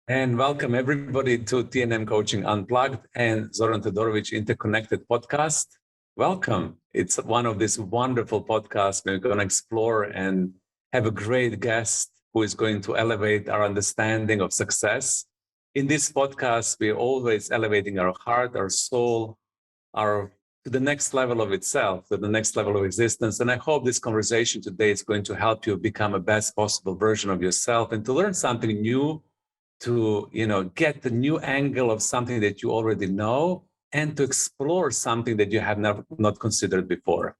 And welcome everybody to TNM Coaching Unplugged and Zoran Todorovic Interconnected podcast. Welcome. It's one of these wonderful podcasts. We're going to explore and have a great guest who is going to elevate our understanding of success. In this podcast, we're always elevating our heart, our soul, to the next level of itself, to the next level of existence. And I hope this conversation today is going to help you become a best possible version of yourself and to learn something new, to get the new angle of something that you already know, and to explore something that you have not considered before.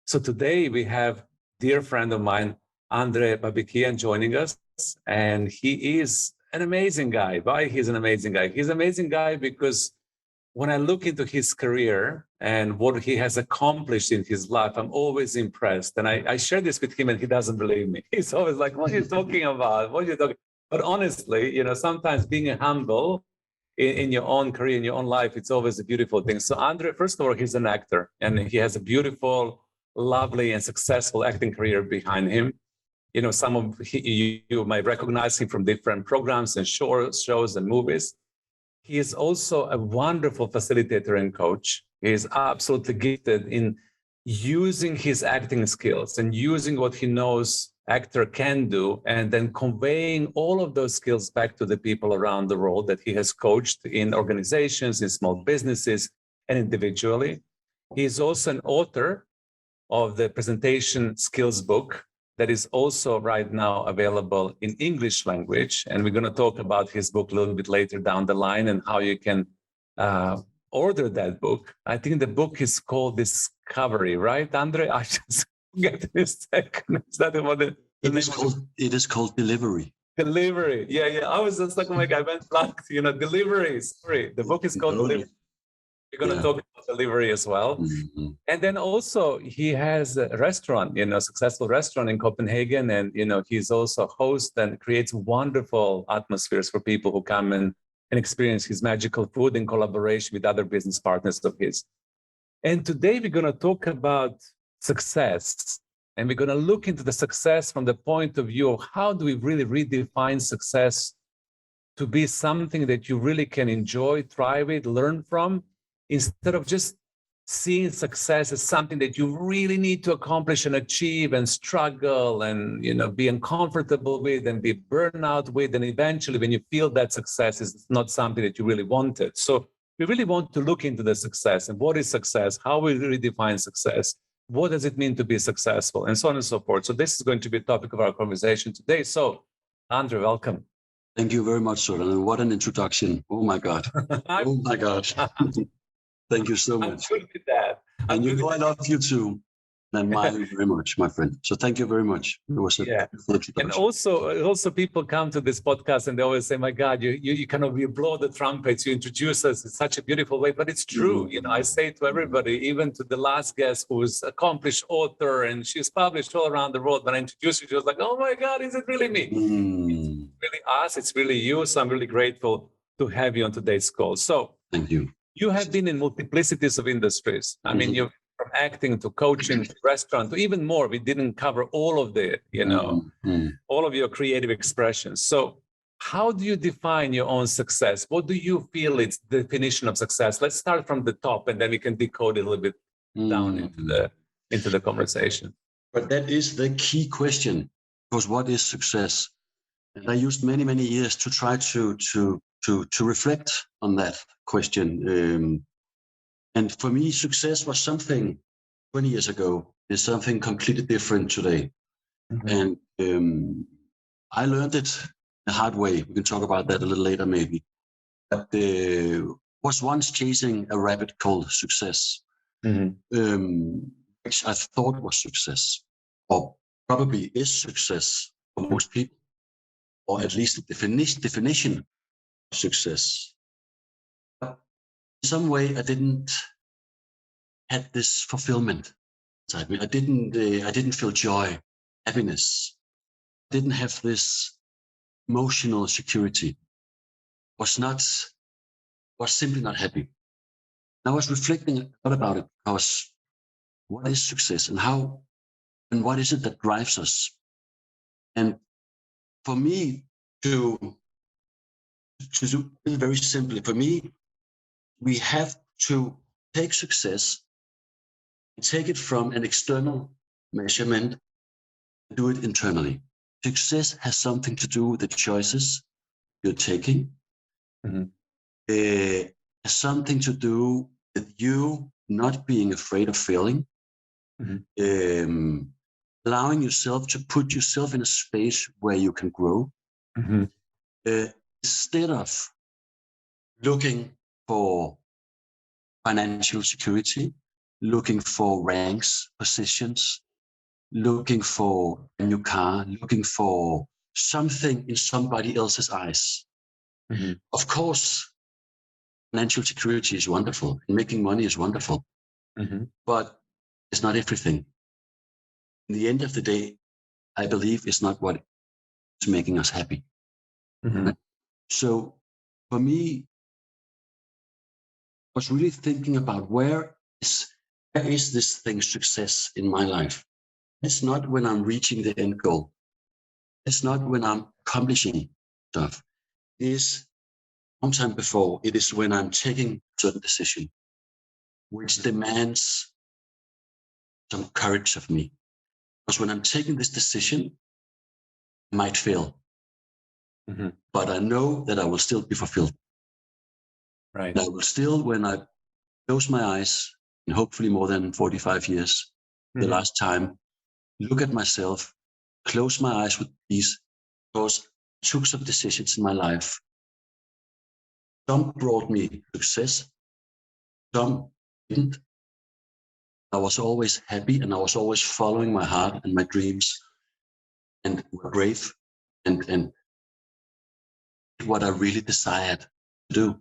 So today we have a dear friend of mine, André Babikian, joining us, and he is an amazing guy. Why he's an amazing guy? He's an amazing guy because when I look into his career and what he has accomplished in his life, I'm always impressed. And I share this with him and he doesn't believe me. He's always like, what are you talking about? What are you talking? But honestly, sometimes being humble in your own career, in your own life, it's always a beautiful thing. So André, first of all, he's an actor and he has a beautiful, lovely and successful acting career behind him. Some of you might recognize him from different programs and shows and movies. He is also a wonderful facilitator and coach. He is absolutely gifted in using his acting skills and using what he knows actor can do, and then conveying all of those skills back to the people around the world that he has coached in organizations, in small businesses, and individually. He is also an author of the presentation skills book that is also right now available in English language. And we're going to talk about his book a little bit later down the line and how you can order that book. I think the book is called Discovery, right, André? I just get this second. Is that what it is called Delivery. Delivery. Yeah. I was just like, oh my God, I went blank. Delivery. Sorry. The book is called Delivery. We're going to talk about delivery as well. Mm-hmm. And then also he has a restaurant, a successful restaurant in Copenhagen. And, he's also a host and creates wonderful atmospheres for people who come and experience his magical food in collaboration with other business partners of his. And today we're going to talk about success. And we're going to look into the success from the point of view of how do we really redefine success to be something that you really can enjoy, thrive with, learn from, instead of just seeing success as something that you really need to accomplish and achieve and struggle and, be uncomfortable with and be burned out with. And eventually when you feel that success is not something that you really wanted. So we really want to look into the success and what is success, how we redefine success, what does it mean to be successful, and so on and so forth. So this is going to be a topic of our conversation today. So André, welcome. Thank you very much, Zoran. And what an introduction. Oh my God. Oh my God. Thank you so much. I'm good with that. And I love you too. And admire you very much, my friend. So thank you very much. It was a beautiful introduction. And also people come to this podcast and they always say, my God, you kind of, you blow the trumpets, you introduce us in such a beautiful way, but it's true. Mm-hmm. I say to everybody, even to the last guest who's accomplished author and she's published all around the world, when I introduced her, she was like, oh my God, is it really me? Mm. It's really us, it's really you. So I'm really grateful to have you on today's call. So thank you. You have been in multiplicities of industries. I mean, you've from acting to coaching to restaurant to even more. We didn't cover all of the, all of your creative expressions. So how do you define your own success? What do you feel is the definition of success? Let's start from the top and then we can decode it a little bit down into the conversation. But that is the key question, because what is success? And I used many, many years to try to reflect on that question. And for me, success was something 20 years ago, is something completely different today. Mm-hmm. And I learned it the hard way. We can talk about that a little later, maybe. But was once chasing a rabbit called success, which I thought was success, or probably is success for most people, or at least the definition of success. But in some way, I didn't have this fulfillment inside me. I didn't feel joy, happiness. I didn't have this emotional security. Was simply not happy. And I was reflecting a lot about it, because what is success and how, and what is it that drives us? And for me to do it very simply, for me, we have to take success and take it from an external measurement and do it internally. Success has something to do with the choices you're taking. Mm-hmm. It has something to do with you not being afraid of failing. Mm-hmm. Allowing yourself to put yourself in a space where you can grow. Mm-hmm. Instead of looking for financial security, looking for ranks, positions, looking for a new car, looking for something in somebody else's eyes. Mm-hmm. Of course, financial security is wonderful and making money is wonderful, Mm-hmm. but it's not everything. In the end of the day, I believe it's not what is making us happy. Mm-hmm. Right? So for me, I was really thinking about where is this thing success in my life? It's not when I'm reaching the end goal. It's not when I'm accomplishing stuff. It is long time before. It is when I'm taking a certain decision, which demands some courage of me. Because when I'm taking this decision, I might fail, Mm-hmm. but I know that I will still be fulfilled. Right. And I will still, when I close my eyes, in hopefully more than 45 years, the last time, look at myself, close my eyes with peace, because I took some decisions in my life. Some brought me success, some didn't. I was always happy and I was always following my heart and my dreams and were brave and what I really desired to do.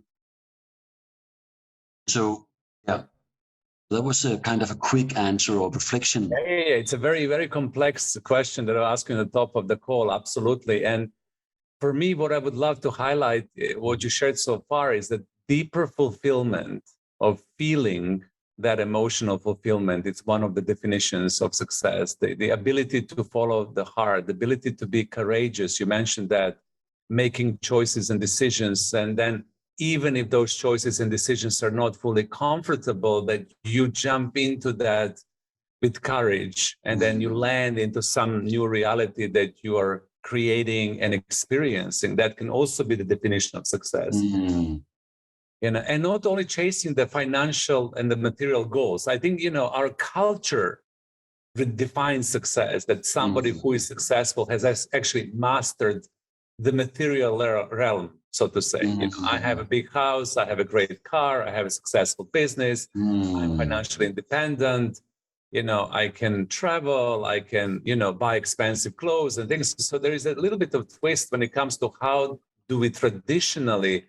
So, yeah, that was a kind of a quick answer or reflection. Yeah. It's a very, very complex question that I'm asking at the top of the call. Absolutely. And for me, what I would love to highlight, what you shared so far, is that deeper fulfillment of feeling that emotional fulfillment. It's one of the definitions of success, the ability to follow the heart, the ability to be courageous. You mentioned that, making choices and decisions. And then even if those choices and decisions are not fully comfortable, that you jump into that with courage, and then you land into some new reality that you are creating and experiencing. That can also be the definition of success. And not only chasing the financial and the material goals. I think, our culture redefines success, that somebody who is successful has actually mastered the material realm, so to say. I have a big house, I have a great car, I have a successful business, I'm financially independent, I can travel, I can, buy expensive clothes and things. So there is a little bit of twist when it comes to how do we traditionally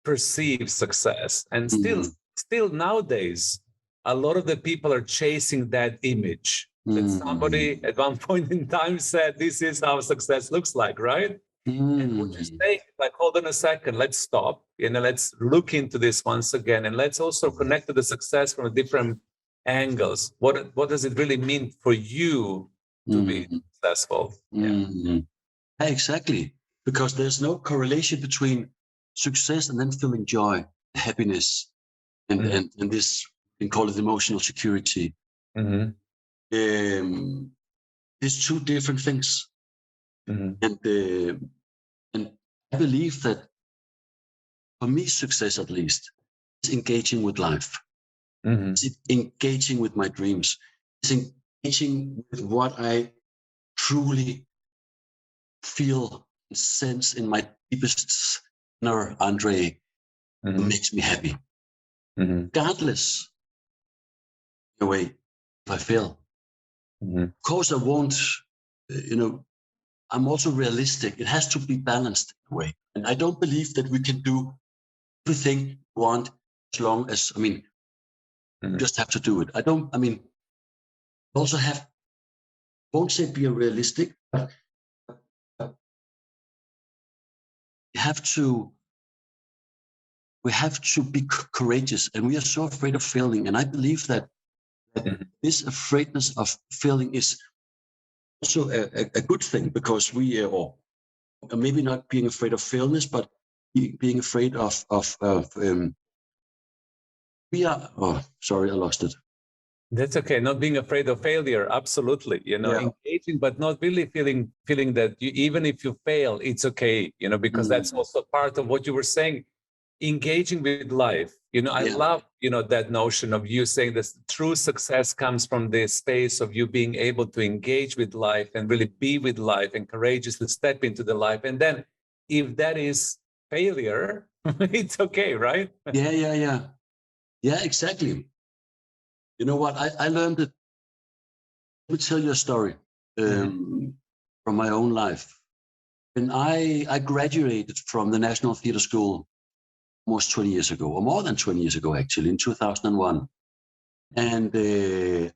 perceive success. And still nowadays, a lot of the people are chasing that image that somebody at one point in time said, this is how success looks like, right? And what you're saying, like, hold on a second, let's stop, let's look into this once again, and let's also connect to the success from different angles. What does it really mean for you to be successful? Exactly, because there's no correlation between success and then feeling joy, happiness, and this, we can call it emotional security. These two different things. And I believe that for me, success at least is engaging with life. It's engaging with my dreams. It's engaging with what I truly feel and sense in my deepest inner André makes me happy. Regardless, in a way, if I fail. Of course, I won't, I'm also realistic. It has to be balanced in a way. And I don't believe that we can do everything we want as long as, we just have to do it. Also won't say be realistic, but we have to be courageous, and we are so afraid of failing. And I believe that this afraidness of failing is also a good thing, because we, or maybe not being afraid of failures, but being afraid of we are, oh, sorry, I lost it. That's okay. Not being afraid of failure. Absolutely. Engaging, but not really feeling that even if you fail, it's okay, because that's also part of what you were saying, engaging with life. I love, that notion of you saying this true success comes from the space of you being able to engage with life and really be with life and courageously step into the life. And then if that is failure, it's okay, right? Yeah, exactly. You know what? I learned it. Let me tell you a story from my own life. When I graduated from the National Theatre School almost 20 years ago, or more than 20 years ago, actually, in 2001. And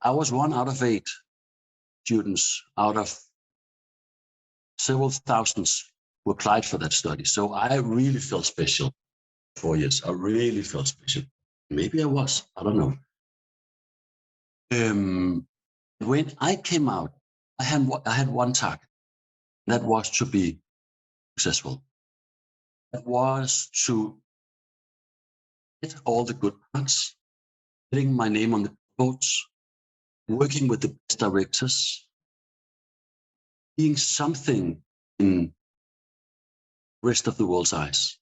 I was 1 out of 8 students out of several thousands who applied for that study. So I really felt special. 4 years, I really felt special. Maybe I was, I don't know. When I came out, I had one target. That was to be successful. That was to get all the good parts, getting my name on the boards, working with the best directors, being something in the rest of the world's eyes.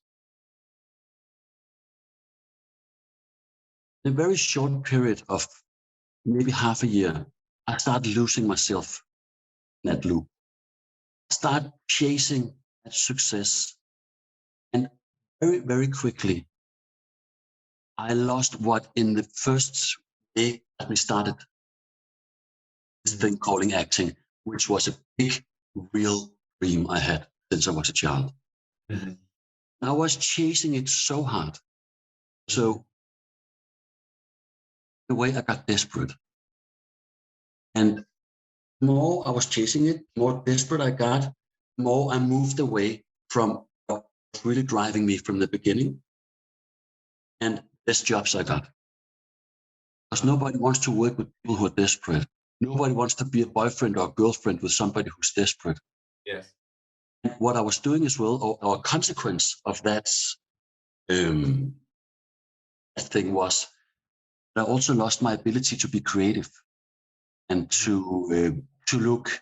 In a very short period of maybe half a year, I started losing myself in that loop. I started chasing that success. And very, very quickly, I lost what in the first day that we started this thing called acting, which was a big, real dream I had since I was a child. I was chasing it so hard. So the way I got desperate. And the more I was chasing it, the more desperate I got, the more I moved away from what was really driving me from the beginning. And best jobs I got. Because nobody wants to work with people who are desperate. Nobody wants to be a boyfriend or a girlfriend with somebody who's desperate. Yes. And what I was doing as well, or a consequence of that thing was, I also lost my ability to be creative and to look,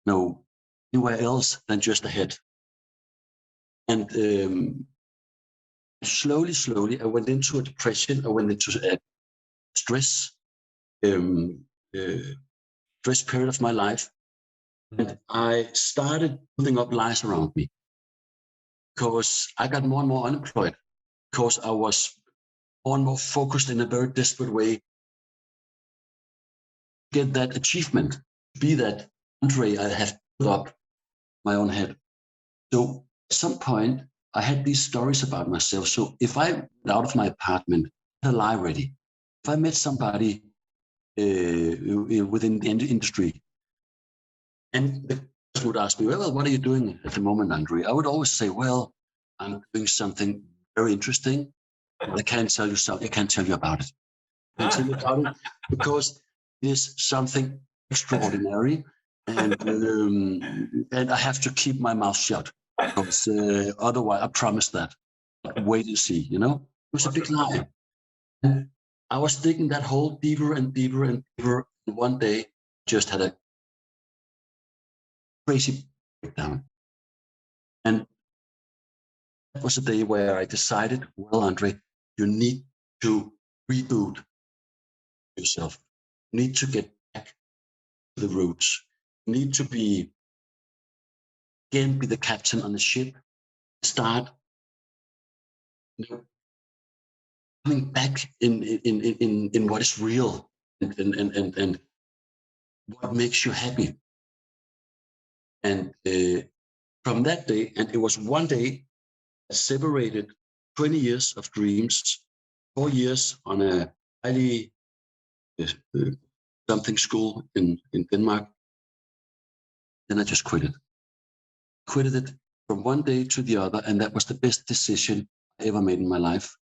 anywhere else than just ahead. And slowly, I went into a depression. I went into a stress period of my life. And I started building up lies around me because I got more and more unemployed, because I was more and more focused in a very desperate way to get that achievement, to be that André I had built up my own head. So at some point, I had these stories about myself. So if I went out of my apartment, I had a lie ready. If I met somebody within the industry, and the person would ask me, well, what are you doing at the moment, André? I would always say, well, I'm doing something very interesting. I can't tell you something. I can't tell you about it. I can't tell you about it because it is something extraordinary, and I have to keep my mouth shut because otherwise, I promise that. Wait and see. It was a big lie. And I was digging that hole deeper and deeper and deeper. And one day, just had a crazy breakdown. And that was a day where I decided, well, André, you need to reboot yourself. You need to get back to the roots. You need to be the captain on the ship. Start coming back in what is real and what makes you happy. And from that day, and it was one day that separated 20 years of dreams, 4 years on a highly something school in Denmark. Then I just quit it. Quitted it from one day to the other, and that was the best decision I ever made in my life.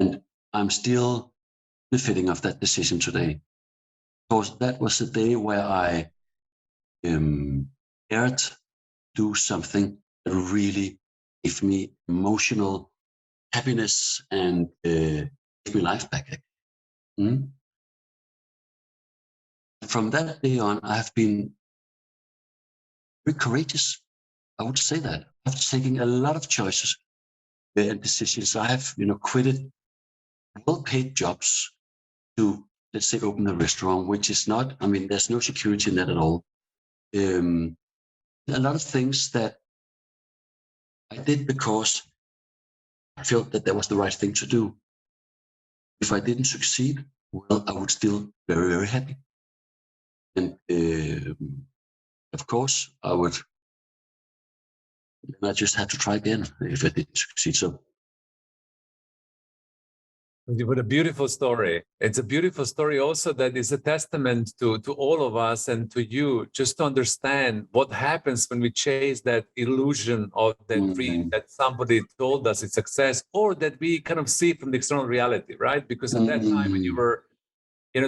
And I'm still benefiting of that decision today. Because that was the day where I dared do something that really gave me emotional happiness and gave me life back. Mm. From that day on, I have been very courageous. I would say that after taking a lot of choices and decisions, I have, quitted well-paid jobs to, let's say, open a restaurant, which is not. I mean, there's no security in that at all. A lot of things that I did because I felt that was the right thing to do. If I didn't succeed, well, I would still be very, very happy. And of course, I just had to try again if I didn't succeed. So, what a beautiful story. It's a beautiful story also that is a testament to all of us and to you, just to understand what happens when we chase that illusion of that dream that somebody told us it's success, or that we kind of see from the external reality, right? Because at that time when you were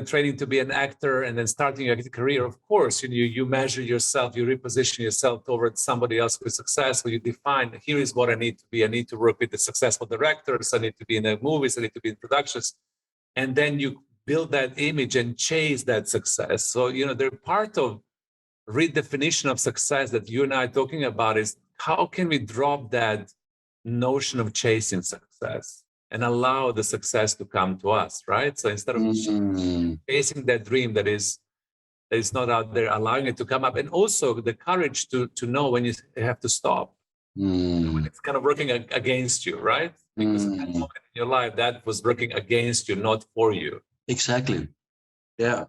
training to be an actor and then starting your career, of course, you measure yourself, you reposition yourself towards somebody else who's successful. You define, here is what I need to be. I need to work with the successful directors. I need to be in the movies. I need to be in productions. And then you build that image and chase that success. So, they're part of redefinition of success that you and I are talking about is how can we drop that notion of chasing success and allow the success to come to us, right? So instead of chasing that dream that is not out there, allowing it to come up, and also the courage to know when you have to stop, when it's kind of working against you, right? Because at that moment in your life, that was working against you, not for you. Exactly. Yeah.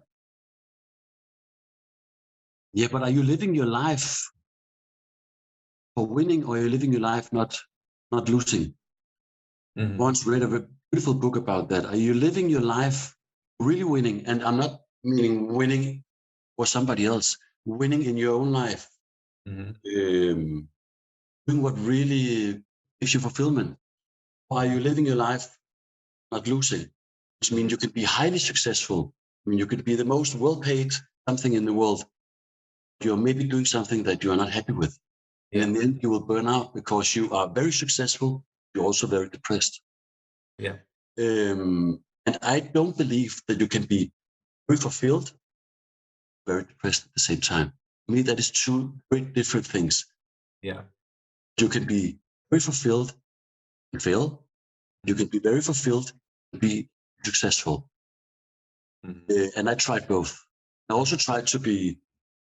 Yeah, but are you living your life for winning, or are you living your life not losing? Once read a beautiful book about that. Are you living your life really winning? And I'm not meaning winning for somebody else, winning in your own life, doing what really gives you fulfillment. Or are you living your life not losing? Which means you could be highly successful. I mean, you could be the most well-paid something in the world. You're maybe doing something that you are not happy with. And in the end, you will burn out because you are very successful. You're also very depressed. Yeah. And I don't believe that you can be very fulfilled, very depressed at the same time. To me, that is two very different things. Yeah. You can be very fulfilled and fail. You can be very fulfilled and be successful. And I tried both. I also tried to be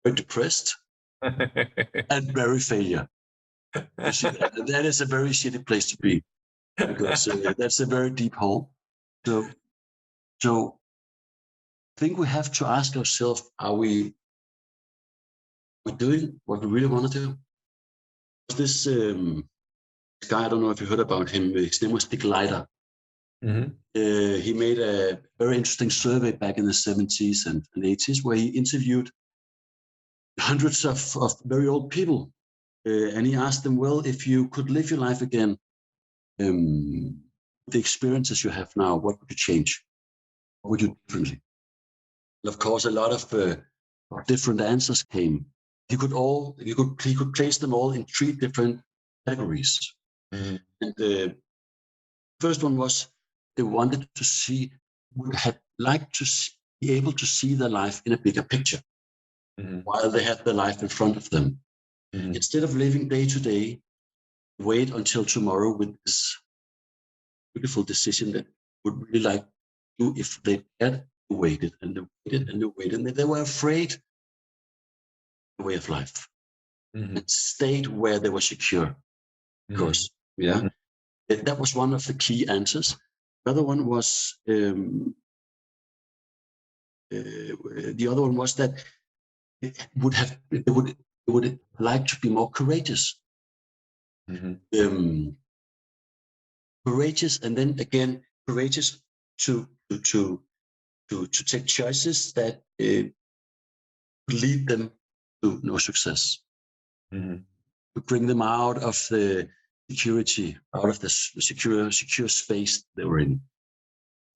very depressed and very failure. That is a very shitty place to be, because that's a very deep hole. So I think we have to ask ourselves: are we doing what we really want to do? This guy, I don't know if you heard about him. His name was Dick Leiter. He made a very interesting survey back in the 70s and 80s, where he interviewed hundreds of very old people, and he asked them, well, if you could live your life again, the experiences you have now, what would you change? What would you do differently? And of course, a lot of different answers came. He could place them all in three different categories. And the first one was they wanted to see, would have liked to be able to see their life in a bigger picture while they had their life in front of them. Instead of living day to day, wait until tomorrow with this beautiful decision that would really like to do if they had waited and they waited and they waited, and they were afraid of the way of life and stayed where they were secure. Because that was one of the key answers. The other one was that they would like to be more courageous. Courageous, and then again courageous to take choices that lead them to no success, to bring them out of the security, out of the secure space they were in.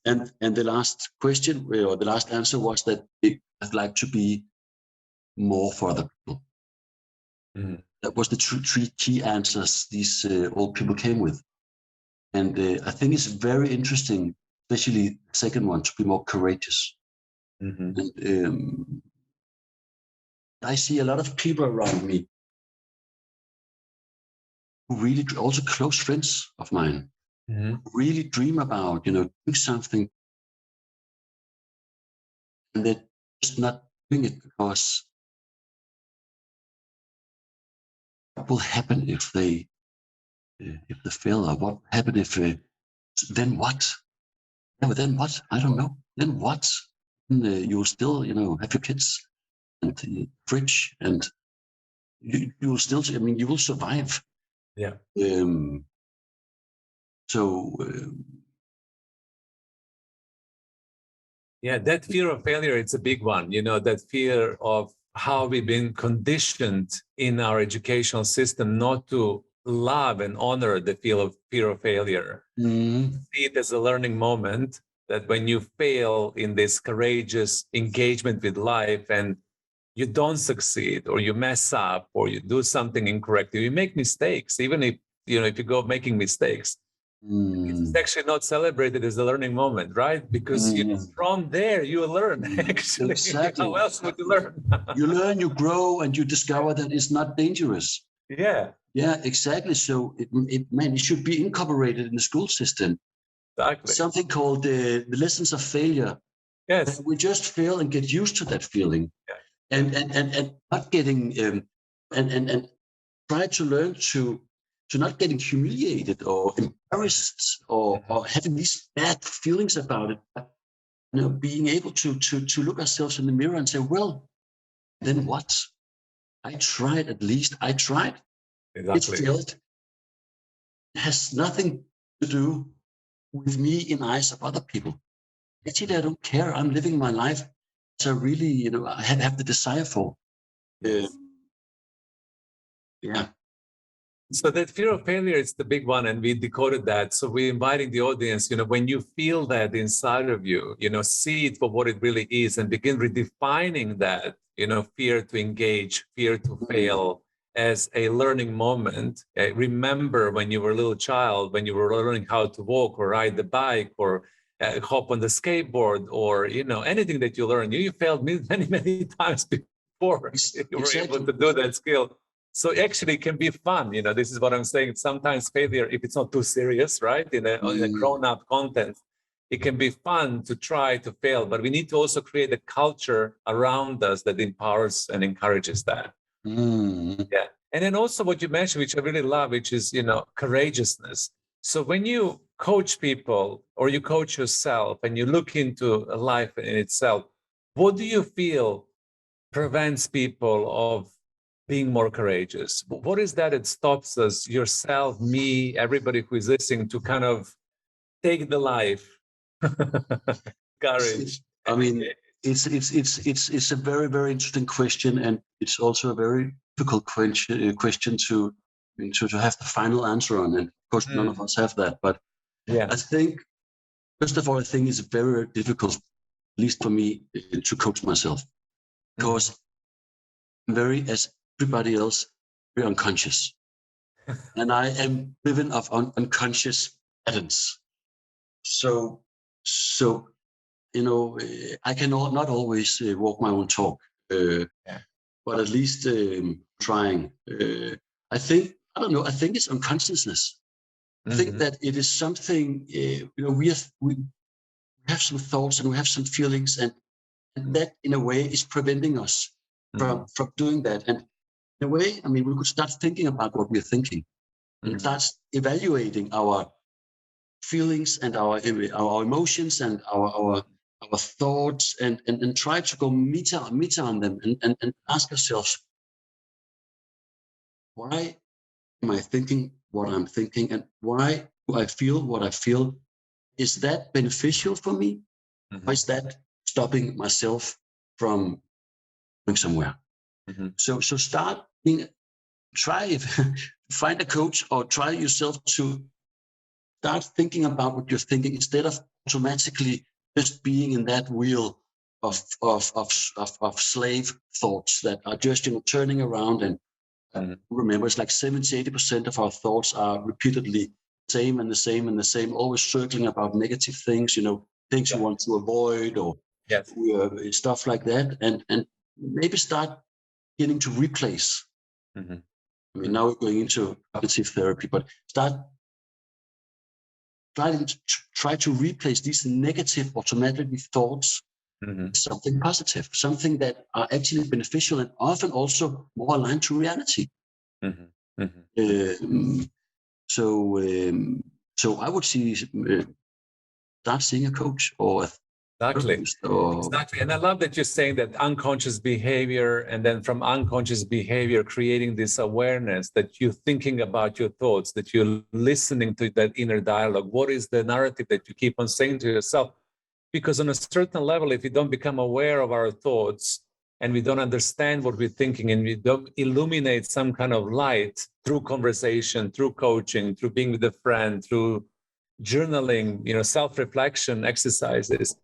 And the last question, or the last answer, was that they'd like to be more for other people. Mm. That was the three key answers these old people came with. And I think it's very interesting, especially the second one, to be more courageous. Mm-hmm. And I see a lot of people around me who really, also close friends of mine, Mm-hmm. really dream about, doing something, and they're just not doing it because what will happen if they fail, or what will happen if then what? Yeah, but then what? I don't know. Then what? Then, you'll still, have your kids and the fridge, and you will still. I mean, you will survive. Yeah. So. Yeah, that fear of failure, it's a big one. That fear of how we've been conditioned in our educational system not to love and honor the fear of failure. Mm-hmm. See it as a learning moment, that when you fail in this courageous engagement with life and you don't succeed, or you mess up, or you do something incorrect, you make mistakes, even if you go making mistakes. It's actually not celebrated as a learning moment, right? Because from there you learn. Actually, exactly. How else would you learn? You learn, you grow, and you discover that it's not dangerous. Yeah. Yeah, exactly. So it should be incorporated in the school system. Exactly. Something called the lessons of failure. Yes. We just fail and get used to that feeling, and not getting and try to learn to not getting humiliated or embarrassed or having these bad feelings about it. But, being able to look ourselves in the mirror and say, well, then what? I tried. At least I tried. Exactly. It failed. It has nothing to do with me in eyes of other people. Actually, I don't care. I'm living my life as I really, I have the desire for. Yes. Yeah. So that fear of failure is the big one, and we decoded that. So we're inviting the audience, when you feel that inside of you, see it for what it really is, and begin redefining that, fear to engage, fear to fail as a learning moment. Remember when you were a little child, when you were learning how to walk or ride the bike or hop on the skateboard, or anything that you learned, you failed many, many times before you were able to do that skill. So actually it can be fun. This is what I'm saying. Sometimes failure, if it's not too serious, right, in a grown-up content, it can be fun to try to fail. But we need to also create a culture around us that empowers and encourages that. Yeah. And then also what you mentioned, which I really love, which is, courageousness. So when you coach people or you coach yourself and you look into life in itself, what do you feel prevents people of being more courageous? What is that stops us, yourself, me, everybody who is listening, to kind of take the life? Courage. I mean, it's a very, very interesting question, and it's also a very difficult question to have the final answer on. And of course, none of us have that. But I think, first of all, I think it's very difficult, at least for me, to coach myself, because I'm very, as everybody else, very unconscious. And I am driven of unconscious patterns. So I can not always walk my own talk, but at least trying. I think it's unconsciousness. I think that it is something. We have some thoughts and we have some feelings, and that in a way is preventing us from doing that. And in a way, I mean, we could start thinking about what we're thinking and start evaluating our feelings and our emotions and our thoughts, and try to go meta on them, and ask ourselves, why am I thinking what I'm thinking, and why do I feel what I feel? Is that beneficial for me? Or is that stopping myself from going somewhere? So find a coach, or try yourself to start thinking about what you're thinking, instead of automatically just being in that wheel of slave thoughts that are just turning around and remember it's like 70-80% of our thoughts are repeatedly same and the same and the same, always circling about negative things, things you want to avoid or stuff like that, and maybe start beginning to replace. I mean, now we're going into cognitive therapy, but try to replace these negative automatic thoughts with something positive, something that are actually beneficial and often also more aligned to reality. So I would start seeing a coach or a therapist. Exactly. And I love that you're saying that unconscious behavior, and then from unconscious behavior, creating this awareness that you're thinking about your thoughts, that you're listening to that inner dialogue. What is the narrative that you keep on saying to yourself? Because on a certain level, if we don't become aware of our thoughts and we don't understand what we're thinking and we don't illuminate some kind of light through conversation, through coaching, through being with a friend, through journaling, self-reflection exercises,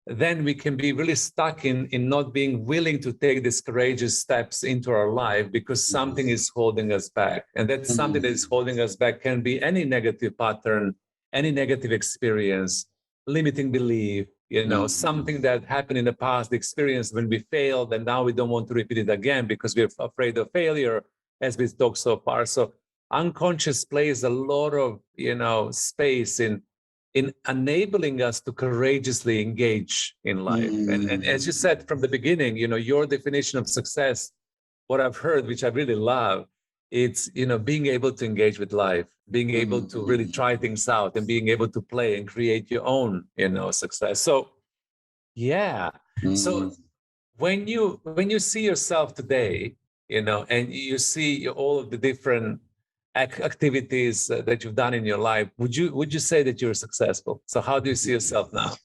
then we can be really stuck in not being willing to take these courageous steps into our life because something is holding us back. And that something that is holding us back can be any negative pattern, any negative experience, limiting belief, something that happened in the past, the experience when we failed, and now we don't want to repeat it again because we're afraid of failure, as we talked so far. So unconscious plays a lot of, space in enabling us to courageously engage in life. And as you said from the beginning, your definition of success, what I've heard, which I really love, it's, being able to engage with life, being able to really try things out and being able to play and create your own, success. So, yeah. So when you see yourself today, and you see all of the different activities that you've done in your life, would you say that you're successful? So how do you see yourself now?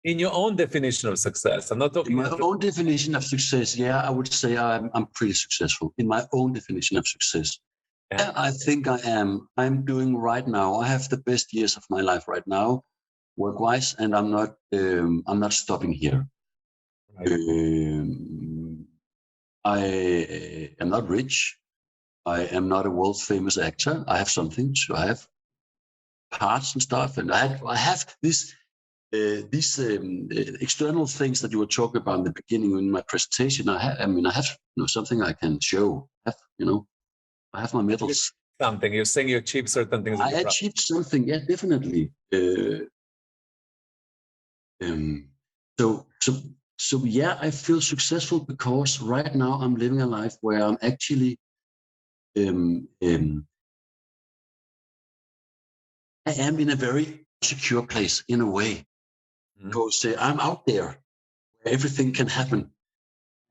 In your own definition of success. I'm not talking in my own definition of success. Yeah, I would say I'm pretty successful in my own definition of success. Yeah, I think I am. I'm doing right now. I have the best years of my life right now, work-wise, and I'm not stopping here. Right. I am not rich. I am not a world famous actor. I have something. So I have parts and stuff, and I have these external things that you were talking about in the beginning in my presentation. I have something I can show. I have my medals. Something you're saying you achieved certain things. I achieved something. Yeah, definitely. So yeah, I feel successful because right now I'm living a life where I'm actually I am in a very secure place in a way, because I'm out there where everything can happen.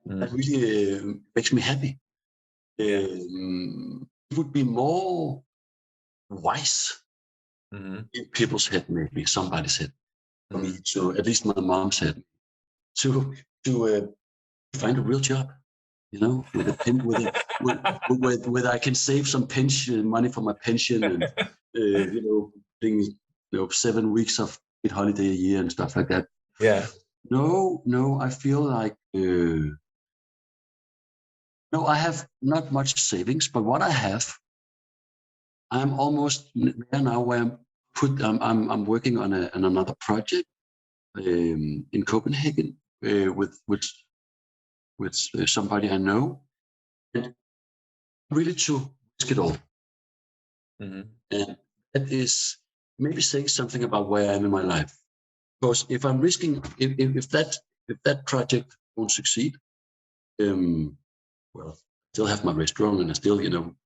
That really makes me happy. It would be more wise in people's head, maybe somebody's head, for me to, at least my mom's head, to find a real job. With a pen, with I can save some pension money for my pension, and things, 7 weeks of holiday a year and stuff like that. Yeah. No, I feel like no, I have not much savings, but what I have, I'm almost there now where I'm working on another project in Copenhagen with somebody I know, and really to risk it all. And that is maybe saying something about where I am in my life. Because if I'm risking, if that project won't succeed, well, I still have my restaurant and I still,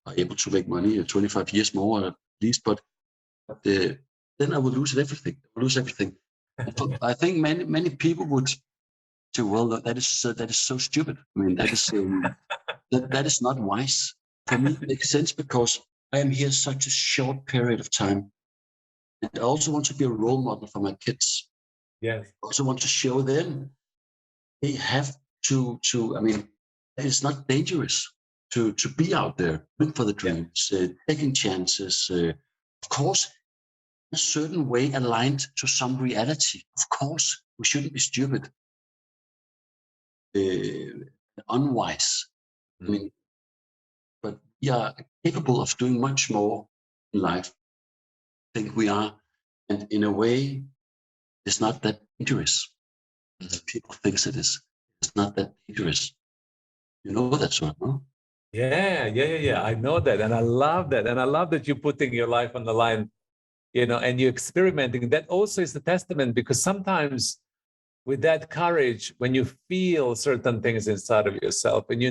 are able to make money 25 years more at least, but then I will lose everything. I think many people would say, well, that is so stupid. I mean, that is that is not wise. For me, it makes sense because I am here such a short period of time. And I also want to be a role model for my kids. Yes. I also want to show them they have to I mean, it's not dangerous to be out there, looking for the dreams, taking chances. Of course, in a certain way aligned to some reality. Of course, we shouldn't be stupid, unwise. I mean, but we are capable of doing much more in life. I think we are, and in a way, it's not that dangerous. People think it is. It's not that dangerous. You know that sort, no? Yeah. I know that. And I love that. And I love that you're putting your life on the line, and you're experimenting. That also is a testament, because sometimes with that courage, when you feel certain things inside of yourself and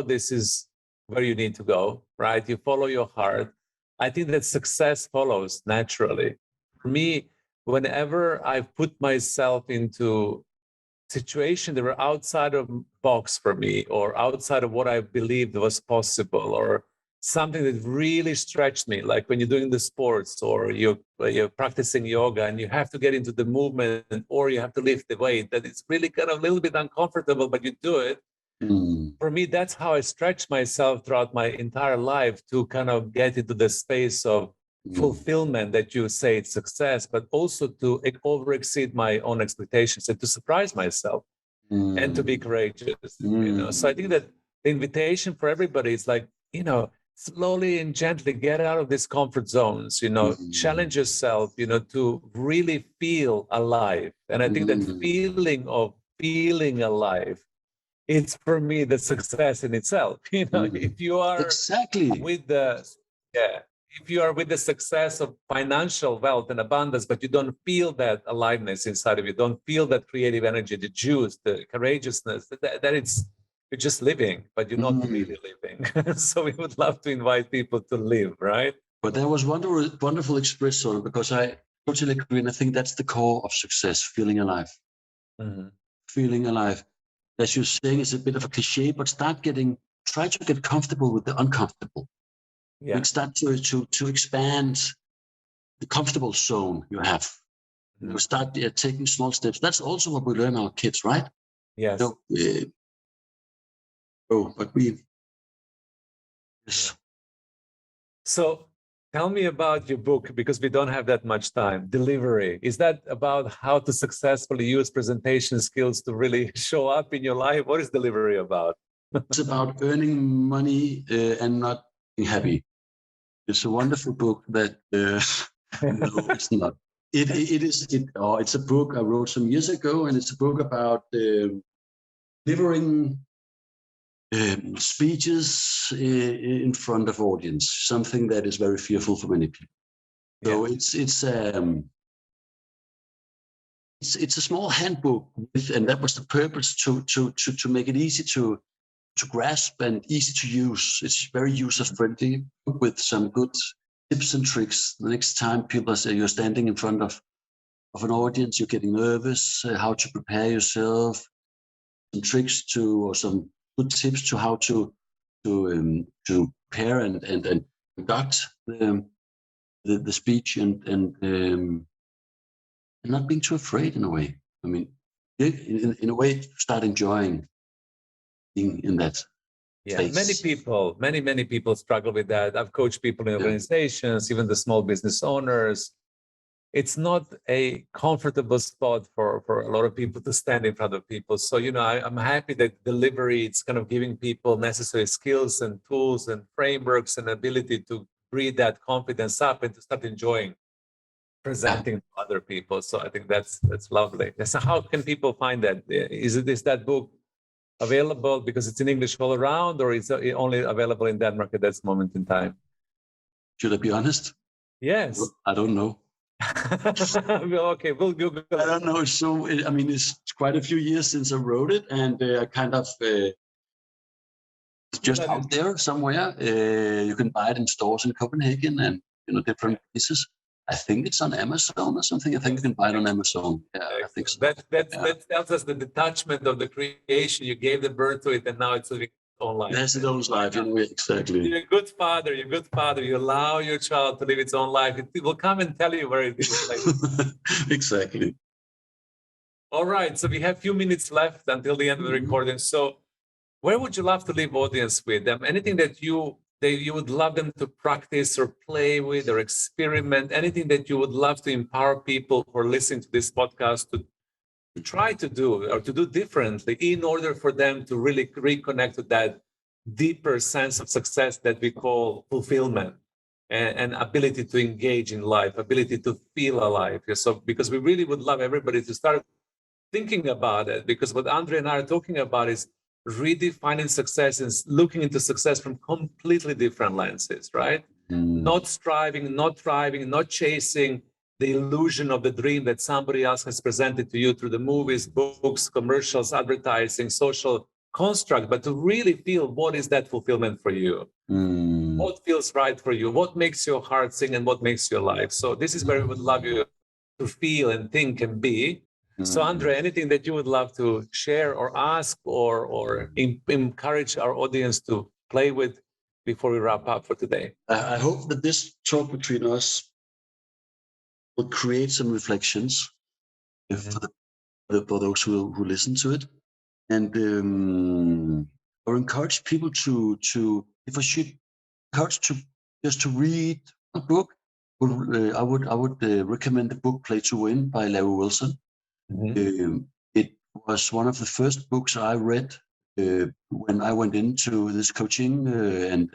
this is where you need to go, right? You follow your heart. I think that success follows naturally. For me, whenever I've put myself into situations that were outside of box for me, or outside of what I believed was possible, or something that really stretched me, like when you're doing the sports, or you're practicing yoga and you have to get into the movement, or you have to lift the weight, that it's really kind of a little bit uncomfortable, but you do it. For me, that's how I stretch myself throughout my entire life, to kind of get into the space of fulfillment that you say it's success, but also to over exceed my own expectations and to surprise myself and to be courageous. So I think that the invitation for everybody is like, slowly and gently get out of these comfort zones, challenge yourself, to really feel alive. And I think that feeling of feeling alive, it's for me the success in itself. If you are with if you are with the success of financial wealth and abundance, but you don't feel that aliveness inside of you, don't feel that creative energy, the juice, the courageousness, that you're just living, but you're not really living. So we would love to invite people to live, right? But that was wonderful express, sort of, because I totally agree, and I think that's the core of success: feeling alive. Feeling alive. As you're saying, it's a bit of a cliche, but try to get comfortable with the uncomfortable. Yeah. Start to expand the comfortable zone you have. Start taking small steps. That's also what we learn our kids, right? Yes. But we. Yes. So tell me about your book, because we don't have that much time. Delivery. Is that about how to successfully use presentation skills to really show up in your life? What is delivery about? It's about earning money and not being happy. It's a wonderful book that no, it's not. It's a book I wrote some years ago, and it's a book about delivering speeches in front of audience, something that is very fearful for many people. So it's a small handbook, and that was the purpose, to make it easy to grasp and easy to use. It's very user-friendly, with some good tips and tricks. The next time people say you're standing in front of an audience, you're getting nervous, how to prepare yourself, some tricks or some good tips to how to prepare and conduct the speech, and not being too afraid, in a way. I mean, in a way, start enjoying being in that space. Many people struggle with that. I've coached people in organizations, even the small business owners. It's not a comfortable spot for a lot of people to stand in front of people. So, I'm happy that delivery, it's kind of giving people necessary skills and tools and frameworks and ability to breathe that confidence up and to start enjoying presenting to other people. So I think that's lovely. So how can people find that? Is that book available because it's in English all around, or is it only available in Denmark at this moment in time? Should I be honest? Yes. I don't know. Okay, we'll Google. I don't know. So, it's quite a few years since I wrote it, and I kind of it's just out there somewhere. You can buy it in stores in Copenhagen and different places. I think it's on Amazon or something. I think you can buy it on Amazon. Yeah, I think so. That tells us the detachment of the creation. You gave the birth to it, and now it's living its own life. Yes, its own life. Exactly. You're a good father. You allow your child to live its own life. It will come and tell you where it is. Exactly. All right. So we have a few minutes left until the end of the recording. So where would you love to leave audience with them? Anything that you would love them to practice or play with or experiment? Anything that you would love to empower people who are listening to this podcast try to do or to do differently in order for them to really reconnect with that deeper sense of success that we call fulfillment and ability to engage in life, ability to feel alive. So because we really would love everybody to start thinking about it, because what André and I are talking about is redefining success and looking into success from completely different lenses, right? Not striving, not thriving, not chasing the illusion of the dream that somebody else has presented to you through the movies, books, commercials, advertising, social construct, but to really feel what is that fulfillment for you? What feels right for you? What makes your heart sing and what makes your life? So this is where we would love you to feel and think and be. So André, anything that you would love to share or ask or encourage our audience to play with before we wrap up for today? I hope that this talk between us will create some reflections for those who listen to it, and or encourage people to if I should encourage to just to read a book. I would recommend the book "Play to Win" by Larry Wilson. It was one of the first books I read when I went into this coaching and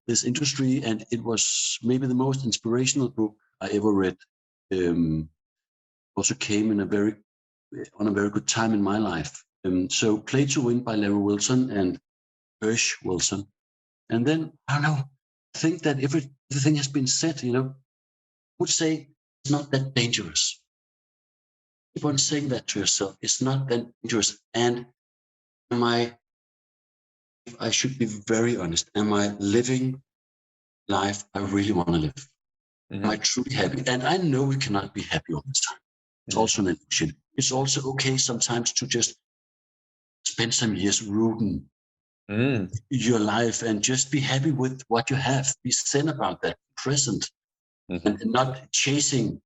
this industry, and it was maybe the most inspirational book I ever read. Also came in on a very good time in my life. So "Play to Win" by Larry Wilson and Hirsch Wilson. And then, I don't know, I think that everything has been said, I would say it's not that dangerous. Keep on saying that to yourself. It's not that dangerous. And if I should be very honest, am I living life I really want to live? Am I truly happy? And I know we cannot be happy all the time. It's also an illusion. It's also okay sometimes to just spend some years rooting your life and just be happy with what you have. Be zen about that, present, and not chasing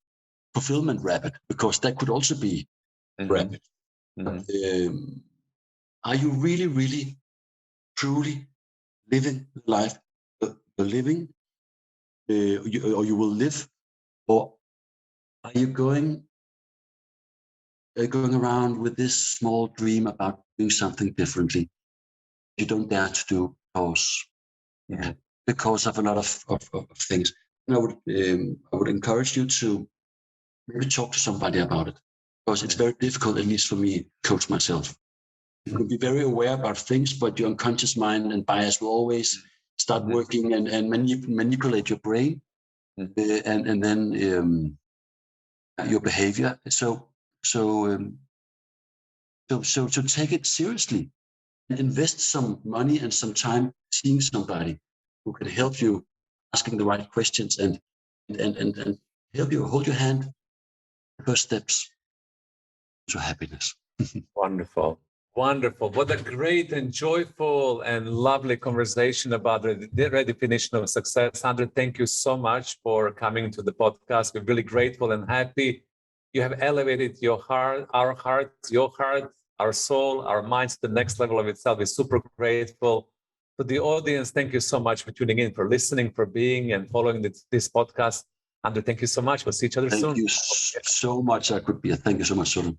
fulfillment rabbit, because that could also be rabbit. Are you really, really, truly living the life you're living, or you will live, or are you going around with this small dream about doing something differently you don't dare to do because of a lot of things? And I would encourage you to maybe talk to somebody about it, because it's very difficult, at least for me, to coach myself. You can be very aware about things, but your unconscious mind and bias will always start working and manipulate your brain and then your behavior. So take it seriously and invest some money and some time seeing somebody who can help you, asking the right questions and help you, hold your hand, first steps to happiness. Wonderful. Wonderful. What a great and joyful and lovely conversation about the redefinition of success. André, thank you so much for coming to the podcast. We're really grateful and happy. You have elevated your heart, our hearts, your heart, our soul, our minds to the next level of itself. We're super grateful. To the audience, thank you so much for tuning in, for listening, for being and following this podcast. André, thank you so much. We'll see each other soon. Thank you so much, Akut. Thank you so much, Soren.